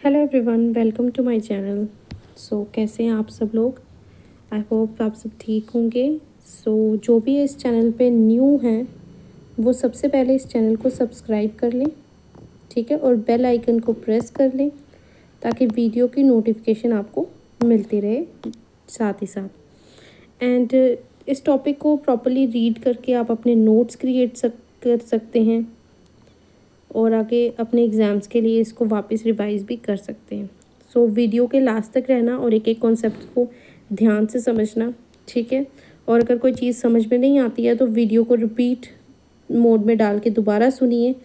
Hello everyone, welcome to my channel. कैसे हैं आप सब लोग? आई होप आप सब ठीक होंगे। जो भी इस चैनल पे न्यू हैं वो सबसे पहले इस चैनल को सब्सक्राइब कर लें, ठीक है, और बेल आइकन को प्रेस कर लें ताकि वीडियो की नोटिफिकेशन आपको मिलती रहे साथ ही साथ। एंड इस टॉपिक को प्रॉपरली रीड करके आप अपने नोट्स कर सकते हैं और आगे अपने एग्ज़ाम्स के लिए इसको वापस रिवाइज भी कर सकते हैं। वीडियो के लास्ट तक रहना और एक एक कॉन्सेप्ट को ध्यान से समझना, ठीक है। और अगर कोई चीज़ समझ में नहीं आती है तो वीडियो को रिपीट मोड में डाल के दोबारा सुनिए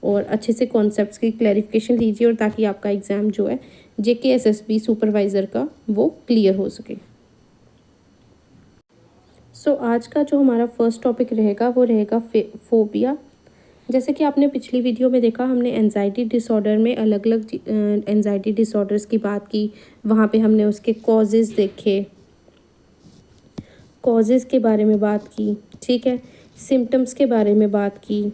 और अच्छे से कॉन्सेप्ट्स की क्लैरिफिकेशन लीजिए, और ताकि आपका एग्ज़ाम जो है JKSSB सुपरवाइज़र का वो क्लियर हो सके। आज का जो हमारा फर्स्ट टॉपिक रहेगा वो रहेगा फोबिया। जैसे कि आपने पिछली वीडियो में देखा, हमने एंजाइटी डिसऑर्डर में अलग अलग एंजाइटी डिसऑर्डर्स की बात की। वहाँ पे हमने उसके कॉजेज़ देखे, कॉजेज़ के बारे में बात की, ठीक है, सिम्टम्स के बारे में बात की।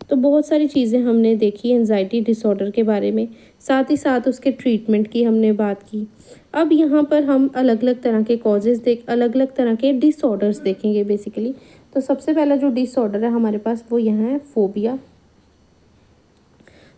तो बहुत सारी चीज़ें हमने देखी एंजाइटी डिसऑर्डर के बारे में, साथ ही साथ उसके ट्रीटमेंट की हमने बात की। अब यहाँ पर हम अलग अलग तरह के कॉजेज़ अलग अलग तरह के डिसऑर्डर्स देखेंगे बेसिकली। तो सबसे पहला जो डिसऑर्डर है हमारे पास वो यहाँ है phobia.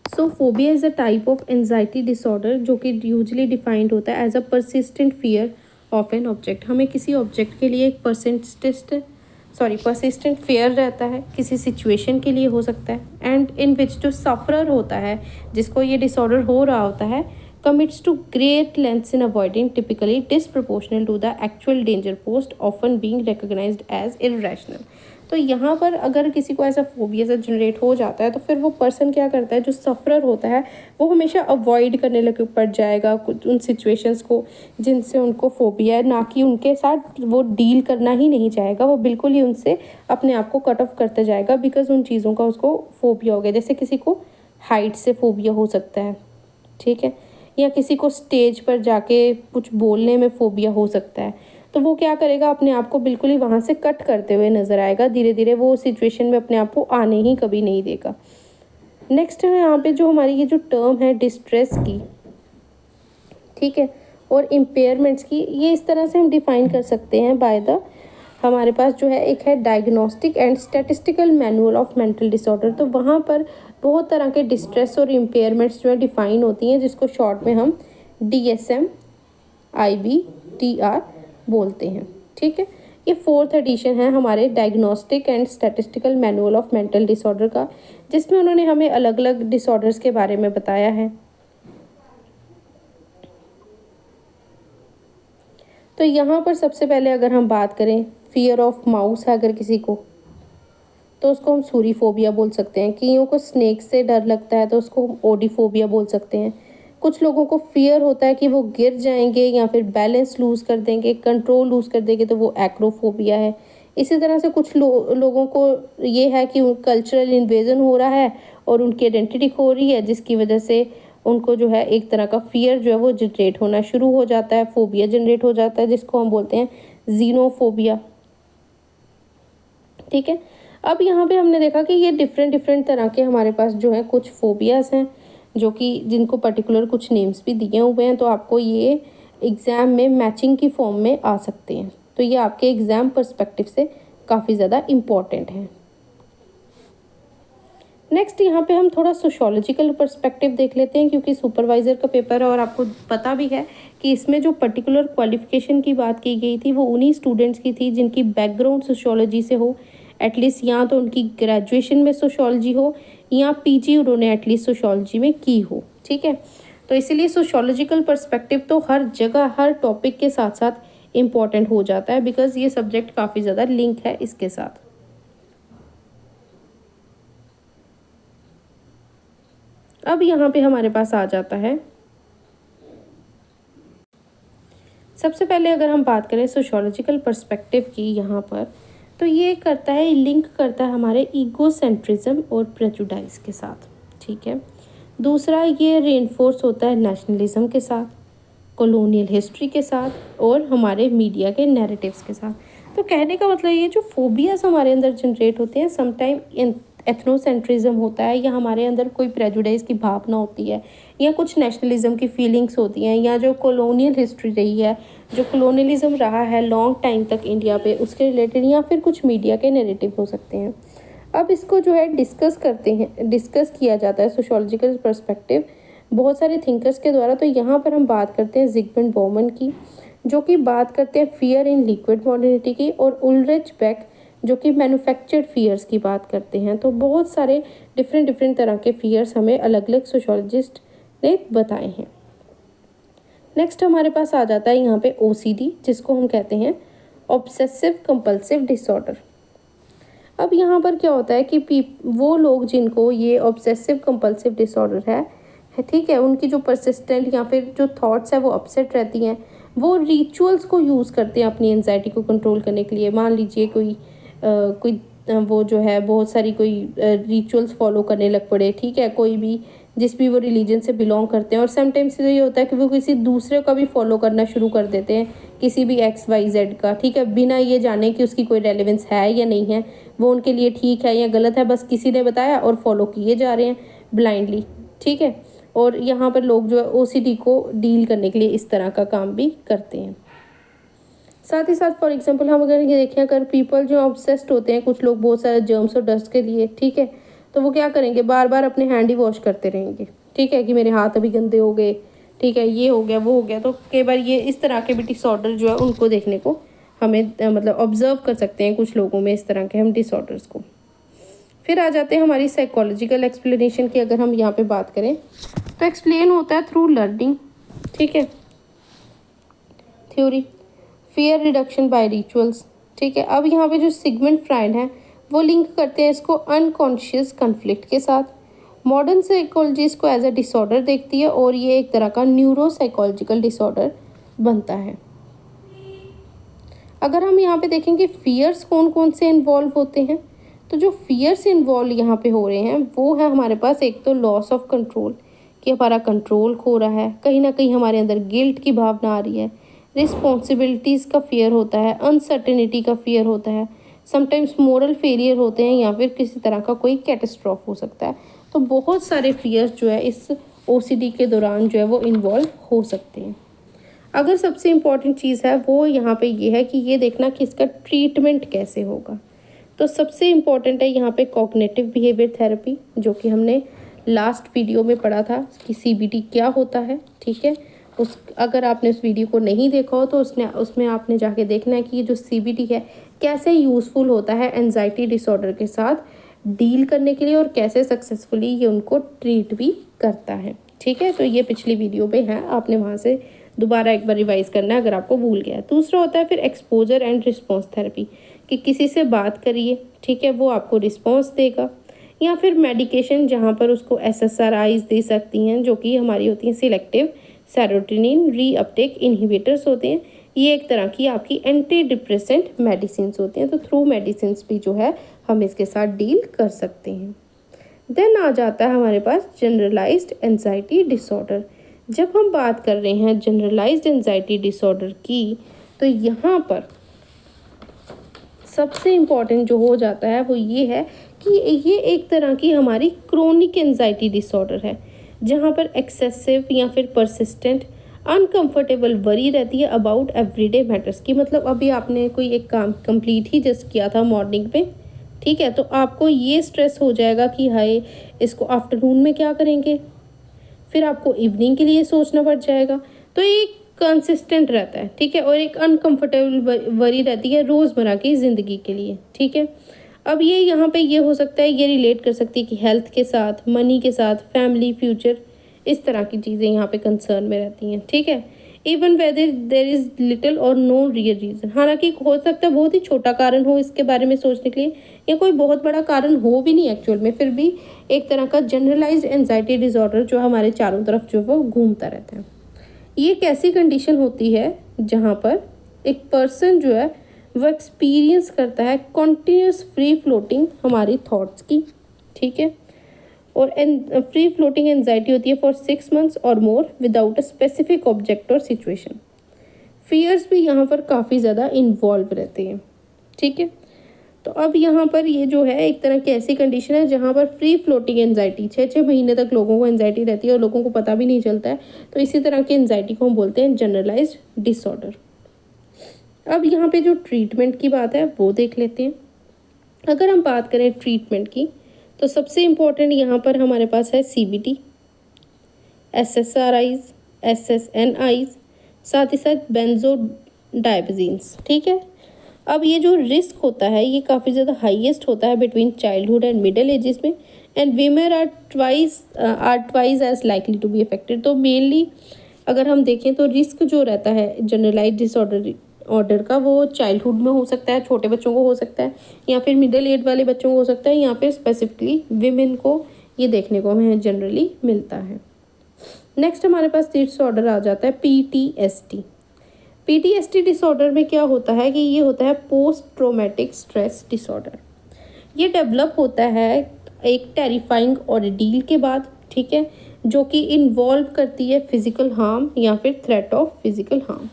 Phobia is a type of anxiety disorder जो कि यूजली डिफाइंड होता है as a persistent fear of an object. हमें किसी ऑब्जेक्ट के लिए एक परसिस्टेंट फेयर रहता है, किसी सिचुएशन के लिए हो सकता है, एंड इन विच जो सफरर होता है, जिसको ये डिसऑर्डर हो रहा होता है, commits to great lengths in avoiding typically disproportional to the actual danger posed, often being recognized as irrational। तो यहाँ पर अगर किसी को ऐसा फोबिया से जनरेट हो जाता है तो फिर वो पर्सन क्या करता है, जो सफरर होता है वो हमेशा अवॉइड करने लग पड़ जाएगा कुछ उन सिचुएशंस को जिनसे उनको फोबिया है, ना कि उनके साथ वो डील करना ही नहीं चाहेगा, वो बिल्कुल ही उनसे अपने आप को कट ऑफ करते जाएगा बिकॉज उन चीज़ों का उसको फोबिया हो गया। जैसे किसी को हाइट से फोबिया हो सकता है, ठीक है, या किसी को स्टेज पर जाके कुछ बोलने में फोबिया हो सकता है, तो वो क्या करेगा, अपने आप को बिल्कुल ही वहाँ से कट करते हुए नजर आएगा। धीरे धीरे वो सिचुएशन में अपने आप को आने ही कभी नहीं देगा। नेक्स्ट है यहाँ पे जो हमारी ये जो टर्म है डिस्ट्रेस की, ठीक है, और इम्पेयरमेंट्स की, ये इस तरह से हम डिफाइन कर सकते हैं बाय द, हमारे पास जो है एक है diagnostic and statistical manual of mental disorder. तो वहाँ पर बहुत तरह के डिस्ट्रेस और इम्पेयरमेंट्स जो है डिफाइन होती हैं, जिसको शॉर्ट में हम DSM IBTR बोलते हैं, ठीक है। ये 4th एडिशन है हमारे diagnostic and statistical manual of mental disorder का, जिसमें उन्होंने हमें अलग अलग डिसऑर्डर्स के बारे में बताया है। तो यहाँ पर सबसे पहले अगर हम बात करें, फियर ऑफ माउस है अगर किसी को, तो उसको हम सूरीफोबिया बोल सकते हैं। कईयों को स्नेक से डर लगता है तो उसको हम ओडीफोबिया बोल सकते हैं। कुछ लोगों को फियर होता है कि वो गिर जाएंगे या फिर बैलेंस लूज कर देंगे, कंट्रोल लूज कर देंगे, तो वो एक्रोफोबिया है। इसी तरह से कुछ लोगों को ये है कि कल्चरल इन्वेजन हो रहा है और उनकी आइडेंटिटी खो रही है, जिसकी वजह से उनको जो है एक तरह का फियर जो है वो जनरेट होना शुरू हो जाता है, फोबिया जनरेट हो जाता है, जिसको हम बोलते हैं जीनोफोबिया, ठीक है। अब यहाँ पे हमने देखा कि ये डिफरेंट डिफरेंट तरह के हमारे पास जो है कुछ फोबियाज हैं, जो कि जिनको पर्टिकुलर कुछ नेम्स भी दिए हुए हैं, तो आपको ये एग्ज़ाम में मैचिंग की फॉर्म में आ सकते हैं। तो ये आपके एग्ज़ाम पर्सपेक्टिव से काफ़ी ज़्यादा इम्पॉर्टेंट है। नेक्स्ट यहाँ पे हम थोड़ा सोशोलॉजिकल पर्सपेक्टिव देख लेते हैं, क्योंकि सुपरवाइज़र का पेपर है और आपको पता भी है कि इसमें जो पर्टिकुलर क्वालिफिकेशन की बात की गई थी वो उन्हीं स्टूडेंट्स की थी जिनकी बैकग्राउंड सोशोलॉजी से हो, एटलीस्ट या तो उनकी ग्रेजुएशन में सोशोलॉजी हो या PG उन्होंने एटलीस्ट सोशोलॉजी में की हो, ठीक है। तो इसीलिए सोशोलॉजिकल पर्सपेक्टिव तो हर जगह हर टॉपिक के साथ साथ इम्पॉर्टेंट हो जाता है, बिकॉज ये सब्जेक्ट काफ़ी ज़्यादा लिंक है इसके साथ। अब यहाँ पे हमारे पास आ जाता है, सबसे पहले अगर हम बात करें सोशोलॉजिकल पर्सपेक्टिव की यहाँ पर, तो ये करता है, लिंक करता है हमारे ईगोसेंट्रिज्म और प्रेजुडाइज के साथ, ठीक है। दूसरा, ये रेनफोर्स होता है नेशनलिज्म के साथ, कॉलोनियल हिस्ट्री के साथ और हमारे मीडिया के नैरेटिव्स के साथ। तो कहने का मतलब ये जो फोबियाज हमारे अंदर जनरेट होते हैं, समटाइम एथनोसेंट्रिज्म होता है, या हमारे अंदर कोई प्रेजुडिस की भावना होती है, या कुछ नेशनलिज्म की फीलिंग्स होती हैं, या जो कॉलोनियल हिस्ट्री रही है, जो कॉलोनियलिज्म रहा है लॉन्ग टाइम तक इंडिया पे, उसके रिलेटेड, या फिर कुछ मीडिया के नैरेटिव हो सकते हैं। अब इसको जो है डिस्कस किया जाता है सोशियोलॉजिकल पर्सपेक्टिव बहुत सारे थिंकर्स के द्वारा। तो यहाँ पर हम बात करते हैं जिगमंड बॉमन की, जो कि बात करते हैं फियर इन लिक्विड मॉडर्निटी की, और उलरिच बेक जो कि मैन्युफैक्चर्ड फियर्स की बात करते हैं। तो बहुत सारे डिफरेंट तरह के फियर्स हमें अलग अलग सोशियोलॉजिस्ट ने बताए हैं। नेक्स्ट हमारे पास आ जाता है यहाँ पे OCD, जिसको हम कहते हैं ऑब्सेसिव कंपल्सिव डिसऑर्डर। अब यहाँ पर क्या होता है कि वो लोग जिनको ये ऑब्सेसिव कंपल्सिव डिसऑर्डर है, ठीक है, उनकी जो परसिस्टेंट या फिर जो थॉट्स है वो अपसेट रहती हैं, वो रिचुअल्स को यूज़ करते हैं अपनी एंजाइटी को कंट्रोल करने के लिए। मान लीजिए वो जो है बहुत सारी कोई रिचुअल्स फॉलो करने लग पड़े, ठीक है, कोई भी जिस भी वो रिलीजन से बिलोंग करते हैं, और समटाइम्स तो ये होता है कि वो किसी दूसरे का भी फॉलो करना शुरू कर देते हैं, किसी भी XYZ का, ठीक है, बिना ये जाने कि उसकी कोई रेलेवेंस है या नहीं है, वो उनके लिए ठीक है या गलत है, बस किसी ने बताया और फॉलो किए जा रहे हैं ब्लाइंडली, ठीक है। और यहाँ पर लोग जो है OCD को डील करने के लिए इस तरह का काम भी करते हैं। साथ ही साथ फॉर एग्जांपल हम अगर ये देखें, अगर पीपल जो ऑब्सेस्ड होते हैं, कुछ लोग बहुत सारे जर्म्स और डस्ट के लिए, ठीक है, तो वो क्या करेंगे, बार बार अपने हैंड ही वॉश करते रहेंगे, ठीक है, कि मेरे हाथ अभी गंदे हो गए, ठीक है, ये हो गया वो हो गया। तो कई बार ये इस तरह के भी डिसऑर्डर जो है उनको देखने को हमें मतलब ऑब्जर्व कर सकते हैं कुछ लोगों में, इस तरह के हम डिसऑर्डर्स को। फिर आ जाते हैं हमारी साइकोलॉजिकल एक्सप्लेनेशन की। अगर हम यहाँ पे बात करें तो एक्सप्लेन होता है थ्रू लर्निंग, ठीक है, theory, fear reduction by rituals, ठीक है। अब यहाँ पे जो सिगमंड फ्राइड है वो लिंक करते हैं इसको अनकॉन्शियस कन्फ्लिक्ट के साथ। मॉडर्न साइकोलॉजी इसको एज अ डिसऑर्डर देखती है, और ये एक तरह का न्यूरो साइकोलॉजिकल डिसऑर्डर बनता है। अगर हम यहाँ पे देखेंगे फियर्स कौन कौन से इन्वॉल्व होते हैं, तो जो फियर्स इन्वॉल्व यहाँ पे हो रहे हैं वो है हमारे पास, एक तो लॉस ऑफ कंट्रोल, कि हमारा कंट्रोल खो रहा है, कहीं ना कहीं हमारे अंदर गिल्ट की भावना आ रही है, रिस्पॉन्सिबिलिटीज़ का फियर होता है, अनसर्टेनिटी का फियर होता है, समटाइम्स मोरल फेलियर होते हैं, या फिर किसी तरह का कोई कैटेस्ट्रॉफ हो सकता है। तो बहुत सारे फियर्स जो है इस OCD के दौरान जो है वो इन्वॉल्व हो सकते हैं। अगर सबसे इम्पॉर्टेंट चीज़ है वो यहाँ पे ये है कि ये देखना कि इसका ट्रीटमेंट कैसे होगा। तो सबसे इम्पॉर्टेंट है यहाँ पे कॉग्निटिव बिहेवियर थेरेपी, जो कि हमने लास्ट वीडियो में पढ़ा था कि CBT क्या होता है, ठीक है। अगर आपने उस वीडियो को नहीं देखा हो तो उसमें आपने जाके देखना है कि ये जो CBT है कैसे यूज़फुल होता है एंजाइटी डिसऑर्डर के साथ डील करने के लिए, और कैसे सक्सेसफुली ये उनको ट्रीट भी करता है, ठीक है। तो ये पिछली वीडियो में है, आपने वहाँ से दोबारा एक बार रिवाइज करना है अगर आपको भूल गया। दूसरा होता है फिर एक्सपोजर एंड रिस्पॉन्स थेरेपी, कि किसी से बात करिए, ठीक है, वो आपको रिस्पॉन्स देगा, या फिर मेडिकेशन जहाँ पर उसको SSRIs दे सकती हैं, जो कि हमारी होती हैं सिलेक्टिव सेरोटोनिन रीअपटेक इनहिबिटर्स होते हैं। ये एक तरह की आपकी एंटी डिप्रेसेंट मेडिसिन होती हैं। तो थ्रू मेडिसिन भी जो है हम इसके साथ डील कर सकते हैं। देन आ जाता है हमारे पास जनरलाइज्ड एंजाइटी डिसऑर्डर। जब हम बात कर रहे हैं जनरलाइज्ड एंजाइटी डिसऑर्डर की, तो यहाँ पर सबसे इम्पॉर्टेंट जो हो जाता है वो ये है कि ये एक तरह की हमारी क्रोनिक एंजाइटी डिसऑर्डर है, जहाँ पर एक्सेसिव या फिर परसिस्टेंट अनकंफर्टेबल वरी रहती है अबाउट एवरीडे मैटर्स की। मतलब अभी आपने कोई एक काम कंप्लीट ही जस्ट किया था मॉर्निंग में, ठीक है, तो आपको ये स्ट्रेस हो जाएगा कि हाय इसको आफ्टरनून में क्या करेंगे, फिर आपको इवनिंग के लिए सोचना पड़ जाएगा। तो एक कंसिस्टेंट रहता है, ठीक है, और एक अनकंफर्टेबल वरी रहती है रोज़मर्रा की ज़िंदगी के लिए, ठीक है। अब ये यहाँ पे ये हो सकता है, ये रिलेट कर सकती है कि हेल्थ के साथ, मनी के साथ, फैमिली, फ्यूचर, इस तरह की चीज़ें यहाँ पे कंसर्न में रहती हैं, ठीक है। Even whether there is little और नो रियल रीज़न, हालांकि हो सकता है बहुत ही छोटा कारण हो इसके बारे में सोचने के लिए, या कोई बहुत बड़ा कारण हो भी नहीं एक्चुअल में, फिर भी एक तरह का जनरलाइज्ड एंजाइटी डिसऑर्डर जो हमारे चारों तरफ जो वो घूमता रहता है। ये एक ऐसी कंडीशन होती है जहाँ पर एक पर्सन जो है वो एक्सपीरियंस करता है कॉन्टीन्यूस फ्री फ्लोटिंग हमारी थॉट्स की, ठीक है, और फ्री फ्लोटिंग एंजाइटी होती है फॉर 6 months और मोर विदाउट अ स्पेसिफिक ऑब्जेक्ट और सिचुएशन। फियर्स भी यहाँ पर काफ़ी ज़्यादा इन्वॉल्व रहते हैं, ठीक है। तो अब यहाँ पर ये जो है एक तरह की ऐसी कंडीशन है जहाँ पर फ्री फ्लोटिंग एंजाइटी 6-6 महीने तक लोगों को एंजाइटी रहती है और लोगों को पता भी नहीं चलता है। तो इसी तरह की एंजाइटी को हम बोलते हैं जनरलाइज्ड डिसऑर्डर। अब यहाँ पे जो ट्रीटमेंट की बात है वो देख लेते हैं। अगर हम बात करें ट्रीटमेंट की तो सबसे इम्पोर्टेंट यहाँ पर हमारे पास है CBT, SSRIs, SSNIs, साथ ही साथ बेंजोडाइपेजिन्स। ठीक है। अब ये जो रिस्क होता है ये काफ़ी ज़्यादा हाईएस्ट होता है between childhood and middle ages में, and women are twice as likely to be affected. तो मेनली अगर हम देखें तो रिस्क जो रहता है जनरलाइज डिसऑर्डर का वो चाइल्डहुड में हो सकता है, छोटे बच्चों को हो सकता है, या फिर मिडिल एज वाले बच्चों को हो सकता है, या फिर स्पेसिफिकली विमेन को ये देखने को हमें जनरली मिलता है। नेक्स्ट हमारे पास डिसऑर्डर आ जाता है PTSD। PTSD डिसऑर्डर में क्या होता है कि ये होता है पोस्ट ट्रॉमेटिक स्ट्रेस डिसऑर्डर। ये डेवलप होता है एक टेरिफाइंग ऑर्डील के बाद, ठीक है, जो कि इन्वॉल्व करती है फिजिकल हार्म या फिर threat of physical harm.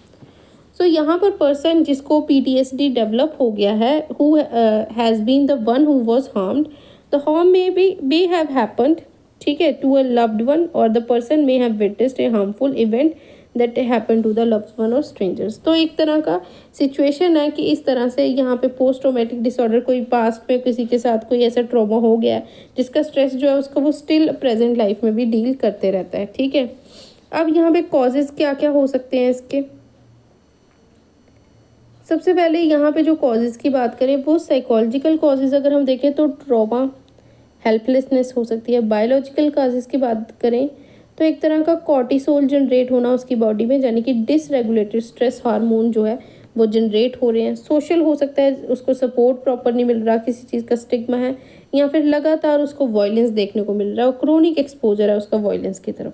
So यहाँ पर पर्सन जिसको PTSD डेवलप हो गया है, who has been the one who was harmed, the harm may have happened, ठीक है, टू अ लव्ड वन, और the person may have witnessed a harmful event that happen to the loved one और strangers. तो एक तरह का situation है कि इस तरह से यहाँ पे पोस्ट ट्रॉमेटिक डिसऑर्डर, कोई पास्ट में किसी के साथ कोई ऐसा ट्रॉमा हो गया है जिसका स्ट्रेस जो है उसको वो स्टिल प्रेजेंट लाइफ में भी डील करते रहता है। ठीक है। अब यहाँ पे कॉजेज़ क्या क्या हो सकते हैं इसके। सबसे पहले यहाँ पे जो कॉजेज़ की बात करें वो साइकोलॉजिकल कॉजेज़ अगर हम देखें तो ट्रॉमा, हेल्पलेसनेस हो सकती है। बायोलॉजिकल कॉजेज़ की बात करें तो एक तरह का कॉर्टिसोल जनरेट होना उसकी बॉडी में, यानी कि डिसरेगुलेटेड स्ट्रेस हार्मोन जो है वो जनरेट हो रहे हैं। सोशल हो सकता है, उसको सपोर्ट प्रॉपर नहीं मिल रहा, किसी चीज़ का स्टिग्मा है, या फिर लगातार उसको वायलेंस देखने को मिल रहा है और क्रोनिक एक्सपोजर है उसका वायलेंस की तरफ।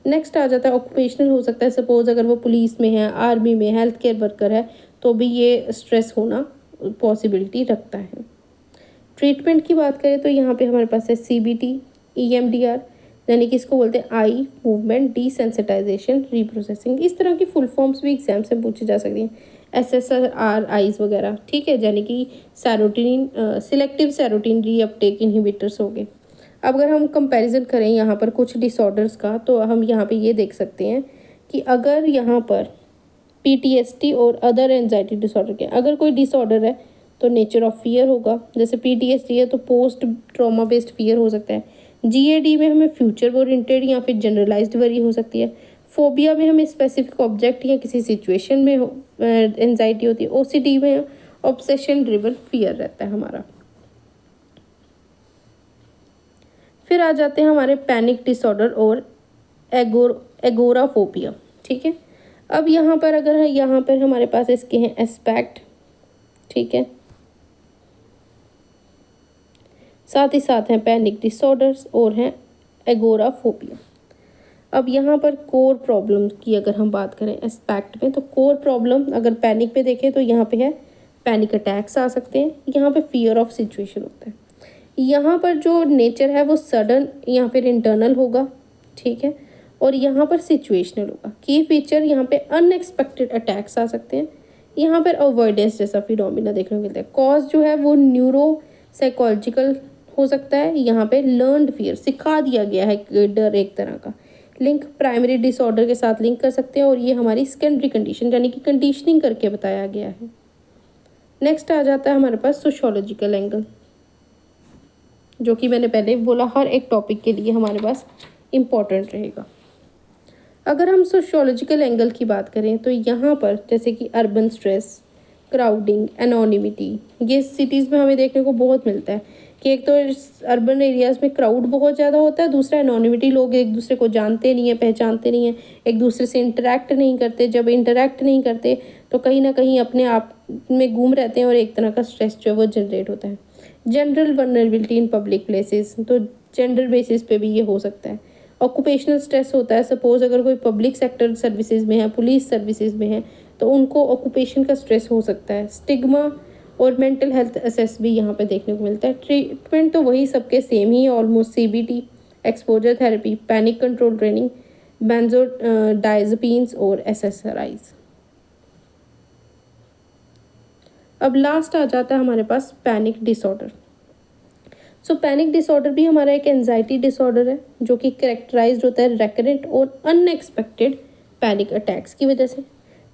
नेक्स्ट आ जाता है ऑक्यूपेशनल। हो सकता है सपोज अगर वो पुलिस में है, आर्मी में, हेल्थ केयर वर्कर है, तो भी ये स्ट्रेस होना पॉसिबिलिटी रखता है। ट्रीटमेंट की बात करें तो यहाँ पे हमारे पास है CBT, EMDR, यानी कि इसको बोलते हैं आई मूवमेंट डिसेंसिटाइजेशन रीप्रोसेसिंग। इस तरह की फुल फॉर्म्स भी एग्जाम से पूछी जा सकती हैं। SSRIs वगैरह, ठीक है, यानी कि सैरोटिनिन, सिलेक्टिव सैरोटिन रीअपटेक इनहिबिटर्स हो गए। अब अगर हम कंपैरिजन करें यहाँ पर कुछ डिसऑर्डर्स का तो हम यहाँ पे ये देख सकते हैं कि अगर यहाँ पर PTSD और अदर एंजाइटी डिसऑर्डर के अगर कोई डिसऑर्डर है तो नेचर ऑफ फियर होगा। जैसे PTSD है तो पोस्ट ट्रॉमा बेस्ड फियर हो सकता है। GAD में हमें फ्यूचर ओरिएंटेड या फिर जनरलाइज्ड वरी हो सकती है। फोबिया में हमें स्पेसिफिक ऑब्जेक्ट या किसी सिचुएशन में एंजाइटी होती है। OCD में ऑब्सेशन ड्रिवन फियर रहता है हमारा। फिर आ जाते हैं हमारे पैनिक डिसऑर्डर और एगोराफोबिया। ठीक है। अब यहाँ पर अगर है यहाँ पर हमारे पास इसके हैं एस्पेक्ट, ठीक है, साथ ही साथ हैं पैनिक डिसऑर्डर्स और हैं एगोराफोबिया। अब यहाँ पर कोर प्रॉब्लम की अगर हम बात करें एस्पेक्ट में तो कोर प्रॉब्लम अगर पैनिक पे देखें तो यहाँ पे है पैनिक अटैक्स आ सकते हैं, यहाँ पे फियर ऑफ सिचुएशन होता है। यहाँ पर जो नेचर है वो सडन या फिर इंटरनल होगा, ठीक है, और यहाँ पर सिचुएशनल होगा। की फीचर यहाँ पे अनएक्सपेक्टेड अटैक्स आ सकते हैं, यहाँ पर अवॉइडेंस जैसा फिनोमिना देखने को मिलता है। कॉज जो है वो न्यूरो साइकोलॉजिकल हो सकता है, यहाँ पे लर्नड फियर सिखा दिया गया है डर एक तरह का। लिंक प्राइमरी डिसऑर्डर के साथ लिंक कर सकते हैं और ये हमारी सेकेंडरी कंडीशन यानी कि कंडीशनिंग करके बताया गया है। नेक्स्ट आ जाता है हमारे पास सोशियोलॉजिकल एंगल, जो कि मैंने पहले बोला हर एक टॉपिक के लिए हमारे पास इम्पॉर्टेंट रहेगा। अगर हम सोशियोलॉजिकल एंगल की बात करें तो यहाँ पर जैसे कि अर्बन स्ट्रेस, क्राउडिंग, एनोनिमिटी, ये सिटीज़ में हमें देखने को बहुत मिलता है कि एक तो अर्बन एरियाज़ में क्राउड बहुत ज़्यादा होता है, दूसरा एनोनिमिटी, लोग एक दूसरे को जानते नहीं हैं, पहचानते नहीं हैं, एक दूसरे से इंटरेक्ट नहीं करते। जब इंटरेक्ट नहीं करते तो कहीं ना कहीं अपने आप में गुम रहते हैं और एक तरह का स्ट्रेस जो है वो जनरेट होता है। General vulnerability in public places, तो जनरल बेसिस पे भी ये हो सकता है। ऑक्यूपेशनल स्ट्रेस होता है, सपोज अगर कोई पब्लिक सेक्टर सर्विसेज में है, पुलिस सर्विसेज में है, तो उनको ऑक्यूपेशन का स्ट्रेस हो सकता है। स्टिग्मा और मेंटल हेल्थ असेस भी यहाँ पे देखने को मिलता है। ट्रीटमेंट तो वही सबके सेम ही almost, CBT, exposure therapy, panic control training, benzodiazepines और SSRIs। अब लास्ट आ जाता है हमारे पास panic disorder. So panic disorder भी हमारा एक एंजाइटी डिसऑर्डर है जो कि करेक्टराइज्ड होता है रेकरेंट और अनएक्सपेक्टेड पैनिक अटैक्स की वजह से।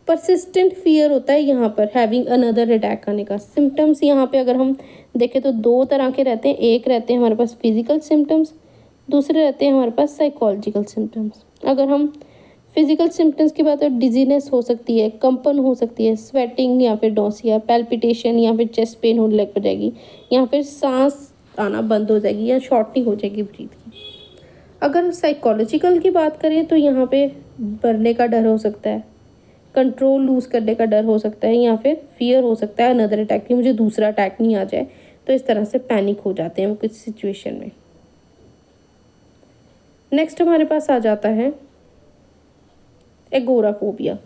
परसिस्टेंट फियर होता है यहाँ पर हैविंग अनदर अटैक आने का। सिम्टम्स यहाँ पे अगर हम देखें तो दो तरह के रहते हैं, एक रहते हैं हमारे पास फिजिकल सिम्टम्स, दूसरे रहते हैं हमारे पास साइकोलॉजिकल सिम्टम्स। अगर हम फिजिकल सिम्टम्स की बात करें, डिजीनेस हो सकती है, कंपन हो सकती है, स्वेटिंग या फिर डोसिया, पैल्पिटेशन या फिर चेस्ट पेन होने लग जाएगी, या फिर सांस आना बंद हो जाएगी या शॉर्टनिंग हो जाएगी ब्रीथ की। अगर साइकोलॉजिकल की बात करें तो यहाँ पे मरने का डर हो सकता है, कंट्रोल लूज करने का डर हो सकता है, या फिर फियर हो सकता है अनदर अटैक की, मुझे दूसरा अटैक नहीं आ जाए। तो इस तरह से पैनिक हो जाते हैं वो कुछ सिचुएशन में। नेक्स्ट हमारे पास आ जाता है एगोराफोबिया।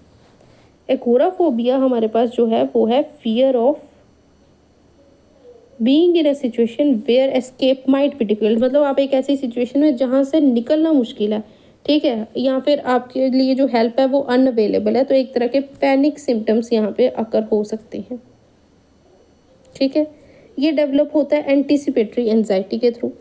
एगोराफोबिया हमारे पास जो है वो है fear of being in a situation where escape might be difficult. मतलब आप एक ऐसी सिचुएशन में जहाँ से निकलना मुश्किल है, ठीक है, या फिर आपके लिए जो हेल्प है वो अनअवेलेबल है। तो एक तरह के पैनिक सिम्टम्स यहाँ पे अकर हो सकते हैं, ठीक है। ये डेवलप होता है एंटीसिपेटरी एंजाइटी के थ्रू,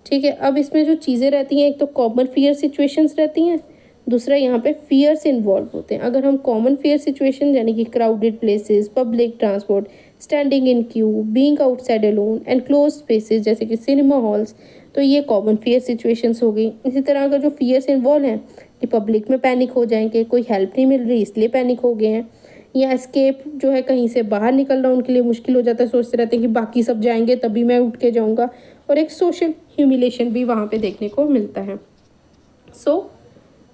ठीक है। अब इसमें जो चीज़ें रहती हैं, एक तो कॉमन फियर सिचुएशंस रहती हैं, दूसरा यहाँ पे फियर्स इन्वॉल्व होते हैं। अगर हम कॉमन फियर सिचुएशन यानी कि crowded places, public transport, standing in Q, being outside alone and close spaces जैसे कि सिनेमा हॉल्स, तो ये कॉमन फियर सिचुएशंस हो गई। इसी तरह अगर जो फियर्स इन्वॉल्व हैं कि पब्लिक में पैनिक हो जाएंगे, कोई हेल्प नहीं मिल रही इसलिए पैनिक हो गए हैं, या एस्केप जो है कहीं से बाहर निकलना उनके लिए मुश्किल हो जाता है, सोचते रहते हैं कि बाकी सब जाएंगे तभी मैं उठ के जाऊँगा, और एक सोशल ह्यूमिलेशन भी वहाँ पे देखने को मिलता है। So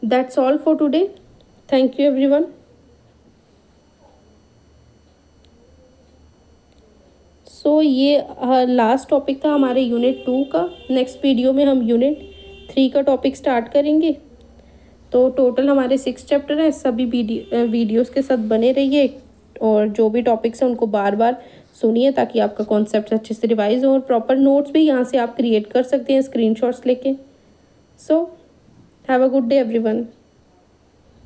that's all for today. Thank you everyone. So ये लास्ट टॉपिक था हमारे यूनिट 2 का। नेक्स्ट वीडियो में हम यूनिट 3 का टॉपिक स्टार्ट करेंगे। तो टोटल हमारे 6 चैप्टर हैं। सभी वीडियोस के साथ बने रहिए और जो भी टॉपिक्स हैं उनको बार बार सुनिए ताकि आपका कॉन्सेप्ट अच्छे से रिवाइज हो, और प्रॉपर नोट्स भी यहाँ से आप क्रिएट कर सकते हैं स्क्रीनशॉट्स लेके। So have a good day everyone.